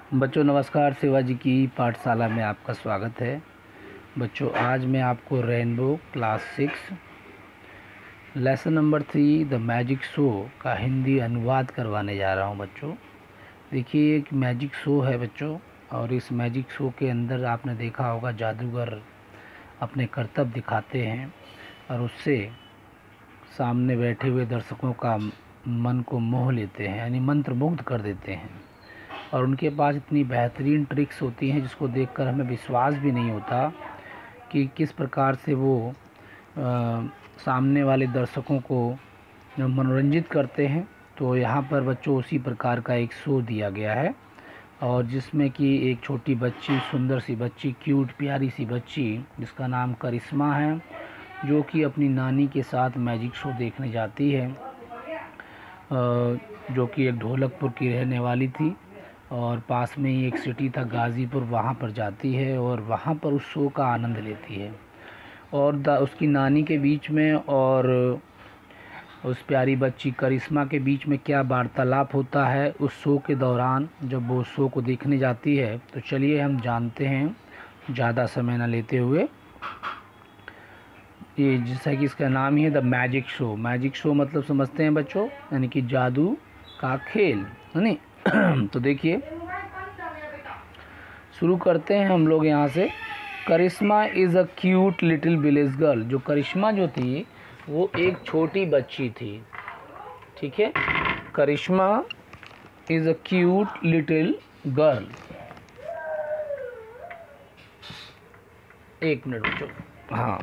बच्चों नमस्कार। शिवाजी की पाठशाला में आपका स्वागत है। बच्चों आज मैं आपको rainbow class 6 lesson number 3 the magic show का हिंदी अनुवाद करवाने जा रहा हूं। बच्चों देखिए, एक मैजिक शो है बच्चों, और इस मैजिक शो के अंदर आपने देखा होगा जादूगर अपने करतब दिखाते हैं और उससे सामने बैठे हुए दर्शकों का मन को मोह लेते हैं, यानी मंत्रमुग्ध कर देते हैं। और उनके पास इतनी बेहतरीन ट्रिक्स होती हैं जिसको देखकर हमें विश्वास भी नहीं होता कि किस प्रकार से वो सामने वाले दर्शकों को मनोरंजित करते हैं। तो यहाँ पर बच्चों उसी प्रकार का एक शो दिया गया है, और जिसमें कि एक छोटी बच्ची, सुंदर सी बच्ची, क्यूट प्यारी सी बच्ची जिसका नाम करिश्मा है, जो कि अपनी नानी के साथ मैजिक शो देखने जाती है, जो कि एक ढोलकपुर की रहने वाली थी, और पास में ही एक सिटी था गाज़ीपुर, वहाँ पर जाती है और वहाँ पर उस शो का आनंद लेती है। और उसकी नानी के बीच में और उस प्यारी बच्ची करिश्मा के बीच में क्या वार्तालाप होता है उस शो के दौरान जब वो शो को देखने जाती है, तो चलिए हम जानते हैं ज़्यादा समय न लेते हुए। ये जैसा कि इसका नाम ही है the magic show. Magic show मतलब समझते हैं बच्चों, यानी कि जादू का खेल, है नी। तो देखिए शुरू करते हैं हम लोग यहाँ से। Karishma is a cute little village girl. जो करिश्मा जो थी वो एक छोटी बच्ची थी, ठीक है। Karishma is a cute little girl. एक मिनट बच्चों, हाँ।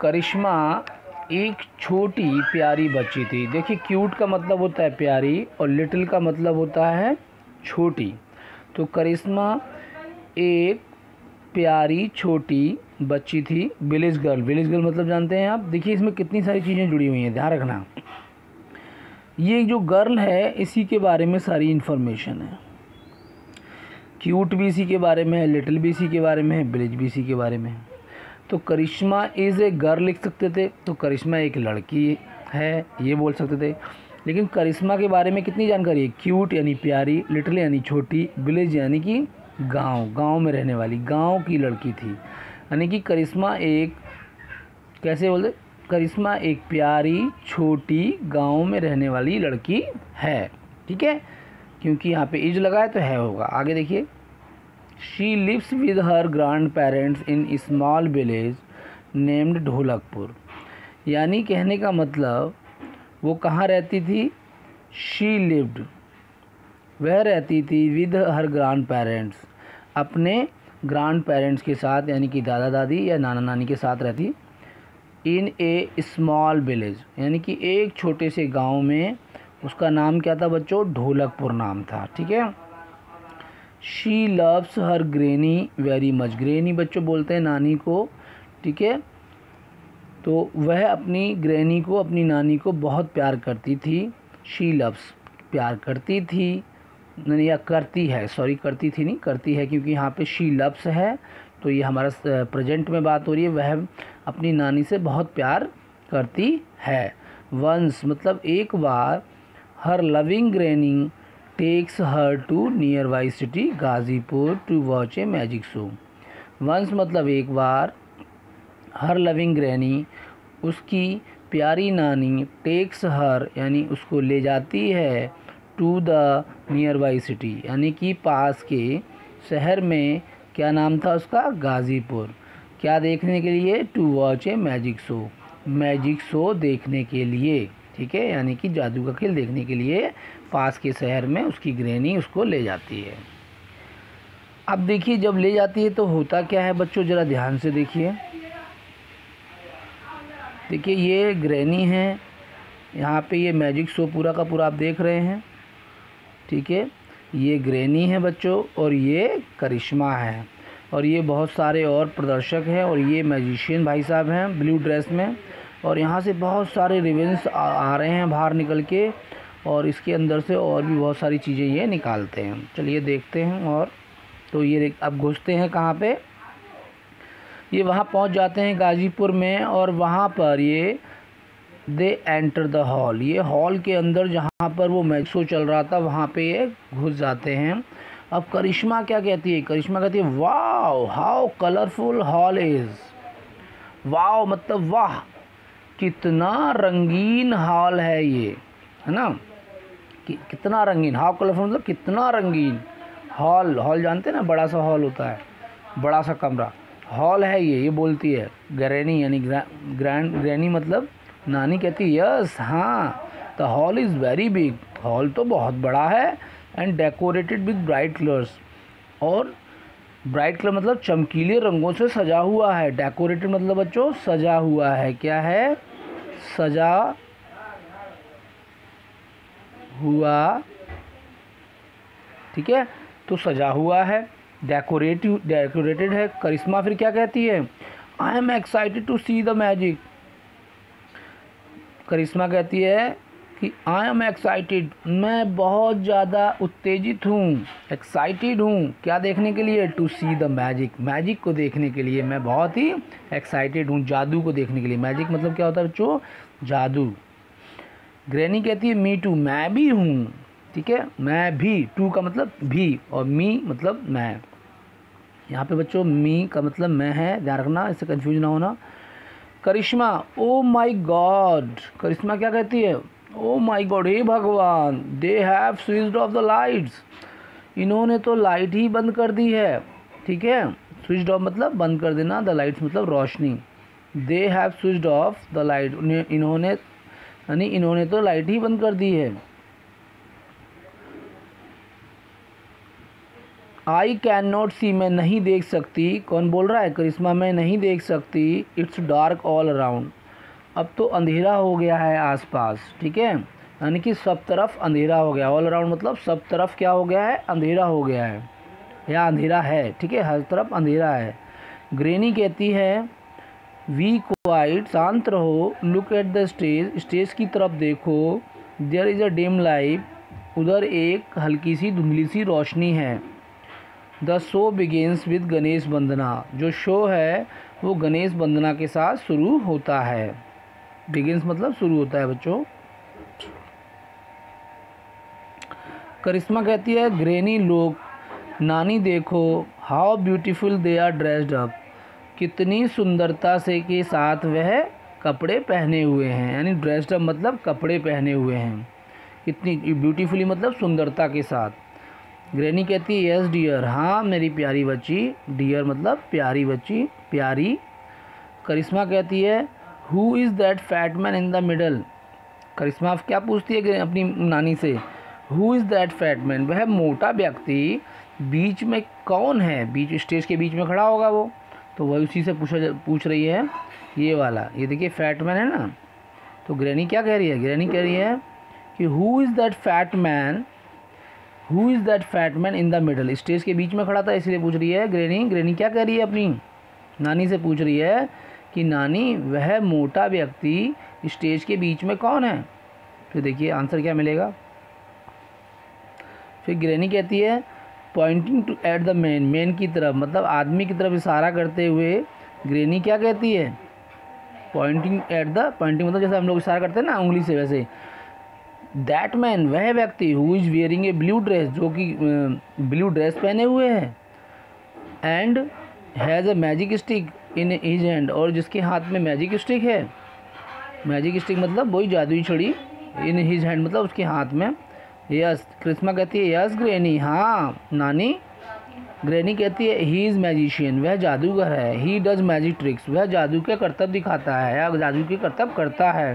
करिश्मा एक छोटी प्यारी बच्ची थी। देखिए, क्यूट का मतलब होता है प्यारी और लिटिल का मतलब होता है छोटी। तो करिश्मा एक प्यारी छोटी बच्ची थी। विलेज गर्ल, विलेज गर्ल मतलब जानते हैं आप। देखिए इसमें कितनी सारी चीज़ें जुड़ी हुई हैं, ध्यान रखना। ये जो गर्ल है इसी के बारे में सारी इन्फॉर्मेशन है। क्यूट भी इसी के बारे में है, लिटिल भी इसी के बारे में है, विलेज भी इसी के बारे में है। तो करिश्मा इज़ ए गर्ल लिख सकते थे, तो करिश्मा एक लड़की है ये बोल सकते थे। लेकिन करिश्मा के बारे में कितनी जानकारी है? क्यूट यानी प्यारी, लिटिल यानी छोटी, विलेज यानी कि गांव में रहने वाली, गांव की लड़की थी। यानी कि करिश्मा एक, कैसे बोलते, करिश्मा एक प्यारी छोटी गांव में रहने वाली लड़की है, ठीक है। क्योंकि यहाँ पे इज लगा है तो है होगा। आगे देखिए, She lives with her grandparents in a small village named Dholakpur. यानी कहने का मतलब वो कहाँ रहती थी? She lived, वह रहती थी with her grandparents, अपने grandparents के साथ, यानी कि दादा दादी या नाना नानी के साथ रहती। in a small village, यानी कि एक छोटे से गांव में। उसका नाम क्या था बच्चों? ढोलकपुर नाम था, ठीक है। She loves her granny very much. Granny बच्चों बोलते हैं नानी को, ठीक है। तो वह अपनी ग्रेनी को, अपनी नानी को बहुत प्यार करती थी। शी लव्स, प्यार करती थी या करती है, सॉरी करती थी नहीं, करती है, क्योंकि यहाँ पे शी लव्स है तो ये हमारा प्रेजेंट में बात हो रही है। वह अपनी नानी से बहुत प्यार करती है। वंस मतलब एक बार, her loving granny takes her to near by city Ghazipur to watch a magic show. Once मतलब एक बार, हर लविंग ग्रैनी उसकी प्यारी नानी, टेक्स हर यानी उसको ले जाती है, to the near by city यानी कि पास के शहर में। क्या नाम था उसका? गाज़ीपुर। क्या देखने के लिए? To watch a magic show, magic show देखने के लिए, ठीक है। यानी कि जादू का खेल देखने के लिए पास के शहर में उसकी ग्रैनी उसको ले जाती है। अब देखिए, जब ले जाती है तो होता क्या है बच्चों, ज़रा ध्यान से देखिए। देखिए ये ग्रैनी है, यहाँ पे ये मैजिक शो पूरा का पूरा आप देख रहे हैं, ठीक है। ये ग्रैनी है बच्चों, और ये करिश्मा है, और ये बहुत सारे और प्रदर्शक हैं, और ये मैजिशियन भाई साहब हैं ब्लू ड्रेस में। और यहाँ से बहुत सारे रिबन्स आ रहे हैं बाहर निकल के, और इसके अंदर से और भी बहुत सारी चीज़ें ये निकालते हैं। चलिए देखते हैं। और तो ये अब घुसते हैं कहाँ पे? ये वहाँ पहुँच जाते हैं गाज़ीपुर में, और वहाँ पर ये दे एंटर द हॉल। ये हॉल के अंदर जहाँ पर वो मैच शो चल रहा था वहाँ पे ये घुस जाते हैं। अब करिश्मा क्या कहती है, करिश्मा कहती है wow how colourful hall is. Wow मतलब वाह, कितना रंगीन हॉल है ये, है ना, कितना रंगीन। हाउ कलरफुल मतलब कितना रंगीन। हॉल, हॉल जानते हैं ना, बड़ा सा हॉल होता है, बड़ा सा कमरा, हॉल है ये बोलती है ग्रैनी, यानी ग्रैनी मतलब नानी कहती है यस हाँ the hall is very big, hall तो बहुत बड़ा है, and decorated with bright colours, और ब्राइट कलर मतलब चमकीले रंगों से सजा हुआ है। डेकोरेटेड मतलब बच्चों सजा हुआ है, क्या है, सजा हुआ, ठीक है, तो सजा हुआ है, डेकोरेटेड है। करिश्मा फिर क्या कहती है, I am excited to see the magic. Karishma कहती है कि आई एम एक्साइटेड, मैं बहुत ज़्यादा उत्तेजित हूँ, एक्साइटेड हूँ, क्या देखने के लिए, to see the magic, magic को देखने के लिए मैं बहुत ही एक्साइटेड हूँ, जादू को देखने के लिए। मैजिक मतलब क्या होता है बच्चों, जादू। ग्रैनी कहती है मी टू, मैं भी हूँ, ठीक है, मैं भी, टू का मतलब भी, और मी मतलब मैं। यहाँ पे बच्चों मी का मतलब मैं है, ध्यान रखना, इससे कंफ्यूज ना होना। करिश्मा ओ माई गॉड, करिश्मा क्या कहती है, ओ माई गॉड, हे भगवान, दे have switched off the lights, इन्होंने तो लाइट ही बंद कर दी है, ठीक है, स्विच्ड ऑफ मतलब बंद कर देना, द लाइट्स मतलब रोशनी, they have switched off the light, इन्होंने, यानी इन्होंने तो लाइट ही बंद कर दी है। आई कैन नॉट सी, मैं नहीं देख सकती, कौन बोल रहा है, करिश्मा, मैं नहीं देख सकती, इट्स डार्क ऑल अराउंड, अब तो अंधेरा हो गया है आसपास, ठीक है, यानी कि सब तरफ अंधेरा हो गया, ऑल अराउंड मतलब सब तरफ क्या हो गया है, अंधेरा हो गया है, या अंधेरा है, ठीक है, हर तरफ अंधेरा है। ग्रैनी कहती है वी क्वाइट, शांत रहो, look at the stage, stage की तरफ देखो, there is a dim light, उधर एक हल्की सी धुंधली सी रोशनी है। The show begins with Ganesh vandana, जो शो है वो गणेश वंदना के साथ शुरू होता है। बिगिंस मतलब शुरू होता है बच्चों। करिश्मा कहती है ग्रैनी लुक, नानी देखो, how beautiful they are dressed up, कितनी सुंदरता से के साथ वह कपड़े पहने हुए हैं, यानी ड्रेस्ड अप मतलब कपड़े पहने हुए हैं, कितनी ब्यूटीफुली मतलब सुंदरता के साथ। ग्रैनी कहती है यस डियर, हाँ मेरी प्यारी बच्ची, डियर मतलब प्यारी बच्ची, प्यारी। करिश्मा कहती है who is that fat man in the middle, Karishma क्या पूछती है अपनी नानी से, who is that fat man, वह मोटा व्यक्ति बीच में कौन है, बीच स्टेज के बीच में खड़ा होगा वो, तो वही उसी से पूछ रही है, ये वाला, ये देखिए फैट मैन है ना। तो ग्रैनी क्या कह रही है, ग्रैनी कह रही है कि who is that fat man, who is that fat man in the middle, stage के बीच में खड़ा था इसलिए पूछ रही है ग्रैनी। ग्रैनी क्या कह रही है, अपनी नानी से पूछ रही है कि नानी वह मोटा व्यक्ति स्टेज के बीच में कौन है। फिर देखिए आंसर क्या मिलेगा। फिर ग्रैनी कहती है pointing to at the man, man की तरफ मतलब आदमी की तरफ इशारा करते हुए ग्रैनी क्या कहती है, पॉइंटिंग एट द, पॉइंटिंग मतलब जैसे हम लोग इशारा करते हैं ना उंगली से, वैसे दैट मैन वह व्यक्ति, who is wearing A blue dress, जो कि ब्लू ड्रेस पहने हुए है, and has a magic stick in his hand, और जिसके हाथ में मैजिक स्टिक है, मैजिक स्टिक मतलब वही जादुई छड़ी, इन हिज हैंड मतलब उसके हाथ में। यस, करिश्मा कहती है यस ग्रैनी, हाँ नानी। ग्रैनी कहती है ही इज़ मैजिशियन, वह जादूगर है, ही डज मैजिक ट्रिक्स, वह जादू के करतब दिखाता है, या जादू के करतब करता है,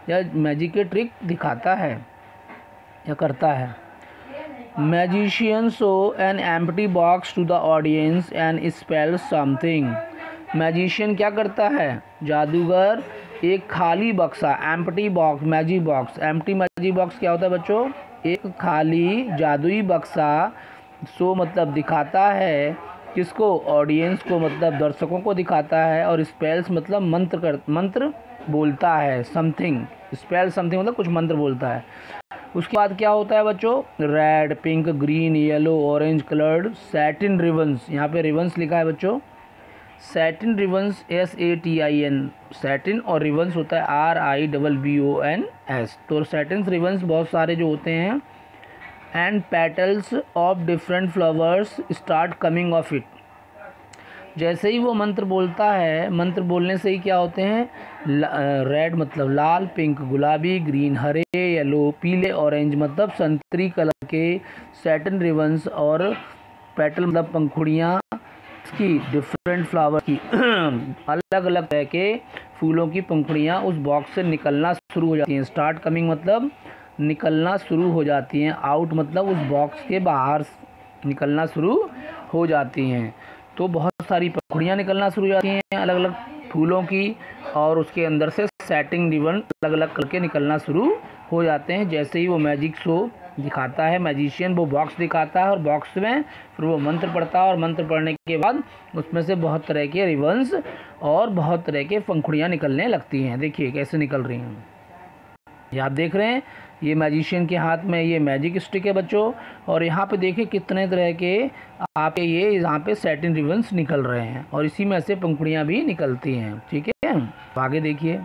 या मैजिक के ट्रिक दिखाता है या करता है। Magician show an empty box to the audience and spell something, magician क्या करता है, जादूगर एक खाली बक्सा, empty box, magic box, empty magic box क्या होता है बच्चों, एक खाली जादुई बक्सा, शो मतलब दिखाता है, किसको, ऑडियंस को मतलब दर्शकों को दिखाता है, और स्पेल्स मतलब मंत्र बोलता है, समथिंग, स्पेल समथिंग मतलब कुछ मंत्र बोलता है। उसके बाद क्या होता है बच्चों, red, pink, green, yellow, orange coloured satin ribbons, यहाँ पे रिबन्स लिखा है बच्चों, सैटिन रिबन्स SATIN, सैटिन और रिबन्स होता है RIBBONS। तो सैटिन रिबन्स बहुत सारे जो होते हैं। And petals of different flowers start coming of it, जैसे ही वो मंत्र बोलता है, मंत्र बोलने से ही क्या होते हैं, रेड मतलब लाल, पिंक गुलाबी, ग्रीन हरे, येलो पीले, ऑरेंज मतलब संतरी कलर के सैटिन रिबन्स और पेटल मतलब पंखुड़ियाँ की डिफरेंट फ्लावर की अलग अलग तरह के फूलों की पंखुड़ियाँ उस बॉक्स से निकलना शुरू हो जाती हैं। स्टार्ट कमिंग मतलब निकलना शुरू हो जाती हैं। आउट मतलब उस बॉक्स के बाहर निकलना शुरू हो जाती हैं। तो बहुत सारी पंखुड़ियाँ निकलना शुरू हो जाती हैं अलग अलग फूलों की, और उसके अंदर से सैटिन रिबन अलग अलग करके निकलना शुरू हो जाते हैं। जैसे ही वो मैजिक शो दिखाता है, मैजिशियन वो बॉक्स दिखाता है और बॉक्स में फिर वो मंत्र पढ़ता है, और मंत्र पढ़ने के बाद उसमें से बहुत तरह के रिबन्स और बहुत तरह के पंखुड़ियाँ निकलने लगती हैं। देखिए कैसे निकल रही हैं, ये आप देख रहे हैं। ये मैजिशियन के हाथ में ये मैजिक स्टिक है बच्चों, और यहाँ पे देखिए कितने तरह के आपके ये यहाँ पे सैटिन रिबन्स निकल रहे हैं, और इसी में से पंखुड़ियाँ भी निकलती हैं। ठीक है, आगे देखिए।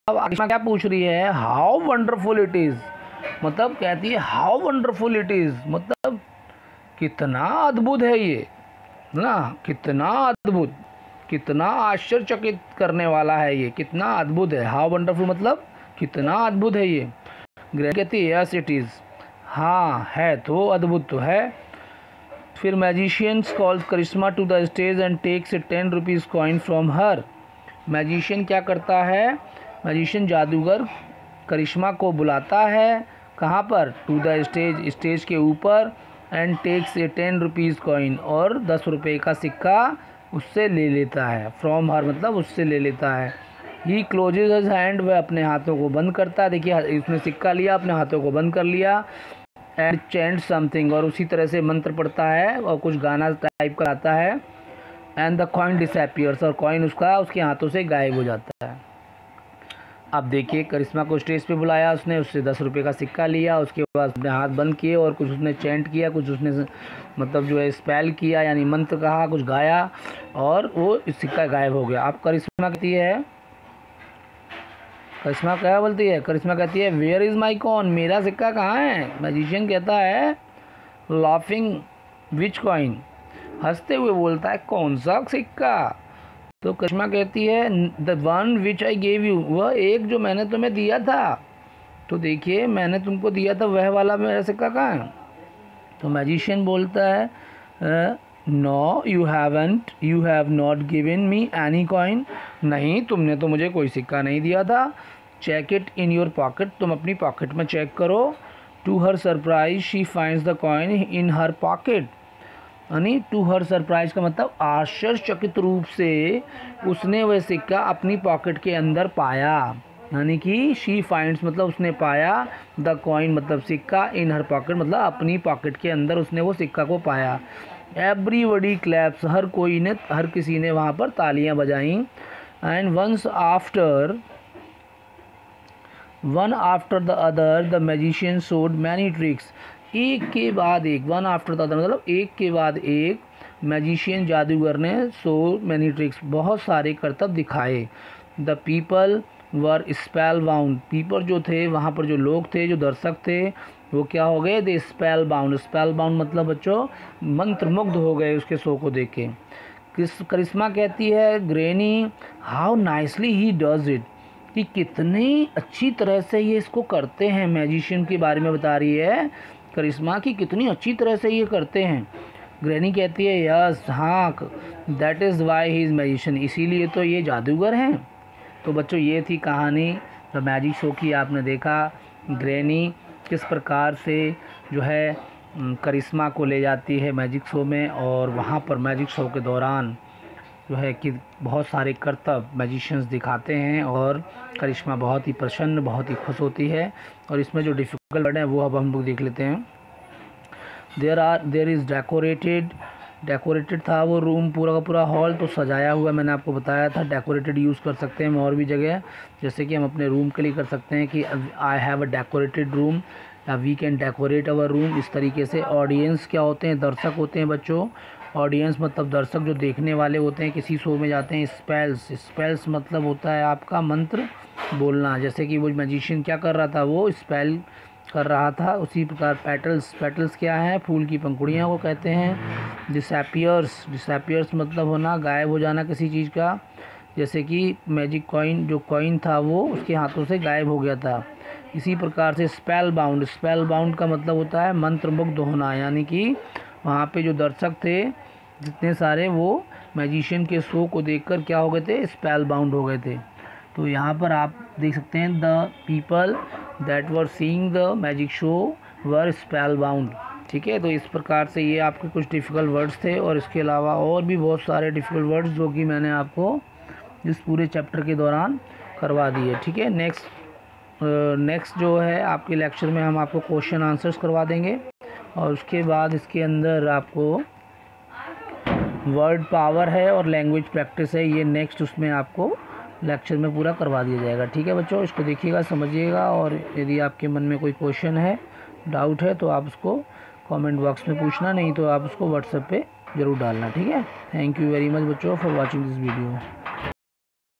अब आगे क्या पूछ रही है, हाउ वंडरफुल इट इज़, मतलब कहती है हाउ वंडरफुल इट इज़, मतलब कितना अद्भुत है ये ना, कितना अद्भुत, कितना आश्चर्यचकित करने वाला है ये, कितना अद्भुत है। हाउ वंडरफुल मतलब कितना अद्भुत है ये। ग्रैनी कहती है यस इट इज़, हाँ है तो अद्भुत तो है। फिर magicians calls Karishma to the stage and takes a 10 rupees coin from her. Magician क्या करता है, मैजिशियन जादूगर करिश्मा को बुलाता है, कहाँ पर, टू द स्टेज, स्टेज के ऊपर, and takes a 10 rupees coin, और 10 रुपये का सिक्का उससे ले लेता है। फ्रॉम हर मतलब उससे ले लेता है। ही क्लोजेज हिज हैंड, वह अपने हाथों को बंद करता है। देखिए इसने सिक्का लिया, अपने हाथों को बंद कर लिया। एंड चैंट समथिंग, और उसी तरह से मंत्र पढ़ता है और कुछ गाना टाइप का आता है। एंड द कॉइन डिसअपियर्स, और कॉइन उसके हाथों से गायब हो जाता है। अब देखिए करिश्मा को स्टेज पे बुलाया उसने, उससे 10 रुपये का सिक्का लिया, उसके बाद अपने हाथ बंद किए और कुछ उसने चैंट किया, कुछ उसने मतलब जो है स्पेल किया यानी मंत्र कहा, कुछ गाया, और वो सिक्का गायब हो गया। अब करिश्मा कहती है, करिश्मा क्या बोलती है, करिश्मा कहती है वेयर इज़ माई कॉइन, मेरा सिक्का कहाँ है। मैजिशियन कहता है लाफिंग विच कॉइन, हंसते हुए बोलता है कौन सा सिक्का। तो करिश्मा कहती है the one which I gave you, वह एक जो मैंने तुम्हें दिया था। तो देखिए मैंने तुमको दिया था वह वाला मेरा सिक्का कहाँ है। तो मैजिशियन बोलता है no you have not given me any coin, नहीं तुमने तो मुझे कोई सिक्का नहीं दिया था। Check it in your pocket, तुम अपनी पॉकेट में चेक करो। To her surprise she finds the coin in her pocket, यानी टू हर सरप्राइज का मतलब आश्चर्यचकित रूप से उसने वह सिक्का अपनी पॉकेट के अंदर पाया, यानी कि शी फाइंड्स मतलब उसने पाया, द कॉइन मतलब सिक्का, इन हर पॉकेट मतलब अपनी पॉकेट के अंदर उसने वो सिक्का को पाया। एवरीबडी क्लैप्स, हर किसी ने वहाँ पर तालियां बजाईं। And one after the other the magician showed many tricks, एक के बाद एक, वन आफ्टर द अदर मतलब एक के बाद एक मैजिशियन जादूगर ने सो मैनी ट्रिक्स बहुत सारे करतब दिखाए। The people were spell bound, people जो थे वहाँ पर जो लोग थे जो दर्शक थे वो क्या हो गए, दे स्पेल बाउंड, स्पेल बाउंड मतलब बच्चों मंत्रमुग्ध हो गए उसके शो को देख के। करिश्मा कहती है granny how nicely he does it, कि कितनी अच्छी तरह से ये इसको करते हैं। मैजिशियन के बारे में बता रही है करिश्मा की कितनी अच्छी तरह से ये करते हैं। ग्रैनी कहती है यस हाँ, that is why he is magician, इसीलिए तो ये जादूगर हैं। तो बच्चों ये थी कहानी द मैजिक शो की। आपने देखा ग्रैनी किस प्रकार से जो है करिश्मा को ले जाती है मैजिक शो में, और वहाँ पर मैजिक शो के दौरान जो है कि बहुत सारे करतब मैजिशियंस दिखाते हैं, और करिश्मा बहुत ही प्रसन्न बहुत ही खुश होती है। और इसमें जो डिफ़िकल्ट वर्ड है वो अब हम लोग देख लेते हैं। देयर इज़ डेकोरेटेड था वो रूम, पूरा का पूरा हॉल तो सजाया हुआ, मैंने आपको बताया था डेकोरेटेड यूज़ कर सकते हैं हम और भी जगह, जैसे कि हम अपने रूम के लिए कर सकते हैं कि I have a decorated room, या we can decorate our room, इस तरीके से। ऑडियंस क्या होते हैं? दर्शक होते हैं बच्चों। ऑडियंस मतलब दर्शक जो देखने वाले होते हैं, किसी शो में जाते हैं। स्पेल्स, स्पेल्स मतलब होता है आपका मंत्र बोलना, जैसे कि वो मैजिशियन क्या कर रहा था, वो स्पेल कर रहा था। उसी प्रकार पेटल्स, पेटल्स क्या है? फूल की पंखुड़ियाँ को कहते हैं। डिसअपियर्स, डिसअपियर्स मतलब होना, गायब हो जाना किसी चीज़ का, जैसे कि मैजिक कॉइन, जो कॉइन था वो उसके हाथों से गायब हो गया था। इसी प्रकार से स्पेल बाउंड, स्पेल बाउंड का मतलब होता है मंत्रमुग्ध होना, यानी कि वहाँ पे जो दर्शक थे जितने सारे, वो मैजिशियन के शो को देखकर क्या हो गए थे? स्पेल बाउंड हो गए थे। तो यहाँ पर आप देख सकते हैं, the people that were seeing the magic show were spell bound. ठीक है, तो इस प्रकार से ये आपके कुछ डिफ़िकल्ट वर्ड्स थे, और इसके अलावा और भी बहुत सारे डिफ़िकल्ट वर्ड्स जो कि मैंने आपको इस पूरे चैप्टर के दौरान करवा दिए। ठीक है, नेक्स्ट जो है आपके लेक्चर में हम आपको क्वेश्चन आंसर्स करवा देंगे, और उसके बाद इसके अंदर आपको वर्ड पावर है और लैंग्वेज प्रैक्टिस है, ये नेक्स्ट उसमें आपको लेक्चर में पूरा करवा दिया जाएगा। ठीक है बच्चों, इसको देखिएगा, समझिएगा, और यदि आपके मन में कोई क्वेश्चन है, डाउट है, तो आप उसको कमेंट बॉक्स में पूछना, नहीं तो आप उसको व्हाट्सएप पे ज़रूर डालना। ठीक है, थैंक यू वेरी मच बच्चों फॉर वॉचिंग दिस वीडियो।